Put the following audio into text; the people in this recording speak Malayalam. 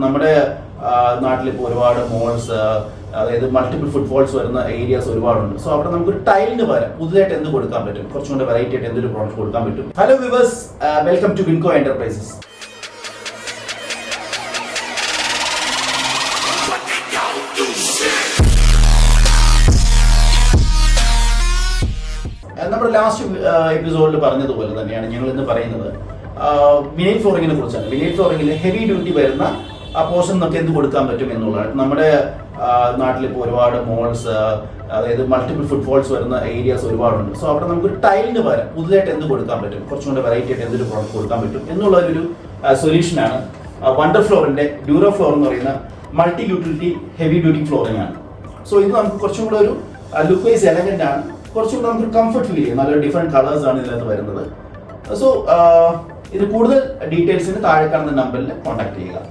നമ്മുടെ നാട്ടിൽ ഇപ്പോൾ ഒരുപാട് മോൾസ് അതായത് മൾട്ടിപ്പിൾ ഫുട്ഫോൾസ് വരുന്ന ഏരിയാസ് ഒരുപാടുണ്ട്. സോ അവിടെ നമുക്കൊരു ടൈലിന് പകരം പുതുതായിട്ട് എന്ത് കൊടുക്കാൻ പറ്റും, കുറച്ചും കൂടെ വെറൈറ്റി ആയിട്ട് എന്തൊരു പ്രോഡക്റ്റ് കൊടുക്കാൻ പറ്റും. Hello viewers, welcome to Winco enterprises. നമ്മുടെ ലാസ്റ്റ് എപ്പിസോഡിൽ പറഞ്ഞതുപോലെ തന്നെയാണ് ഞങ്ങൾ ഇന്ന് പറയുന്നത് വിനൈൽ ഫ്ലോറിങ്ങിനെ കുറിച്ചാണ്. വിനൈൽ ഫ്ലോറിങ്ങിൽ ഹെവി ഡ്യൂട്ടി വരുന്ന ആ പോർഷൻ നമുക്ക് എന്ത് കൊടുക്കാൻ പറ്റും എന്നുള്ളതാണ്. നമ്മുടെ നാട്ടിലിപ്പോൾ ഒരുപാട് മോൾസ് അതായത് മൾട്ടിപ്പിൾ ഫുട്ഫോൾസ് വരുന്ന ഏരിയാസ് ഒരുപാടുണ്ട്. സോ അവിടെ നമുക്കൊരു ടൈലിന് പകരം പുതുതായിട്ട് എന്ത് കൊടുക്കാൻ പറ്റും, കുറച്ചും കൂടെ വെറൈറ്റി ആയിട്ട് എന്തൊരു പ്രോഡക്റ്റ് കൊടുക്കാൻ പറ്റും എന്നുള്ളൊരു സൊല്യൂഷനാണ് വണ്ടർ ഫ്ലോറിന്റെ ഡ്യൂറോ ഫ്ലോർ എന്ന് പറയുന്ന multi utility heavy duty flooring ആണ്. സോ ഇത് നമുക്ക് കുറച്ചും കൂടെ ഒരു ലുക്ക് വൈസ് എലഗന്റ് ആണ്, കുറച്ചും കൂടെ നമുക്ക് കംഫർട്ട് ഫീൽ ചെയ്യും. നല്ല ഡിഫറെന്റ് കളേഴ്സ് ആണ് ഇതിനകത്ത് വരുന്നത്. സോ ഇത് കൂടുതൽ ഡീറ്റെയിൽസിന് താഴെ കാണുന്ന നമ്പറിൽ കോൺടാക്ട് ചെയ്യുക.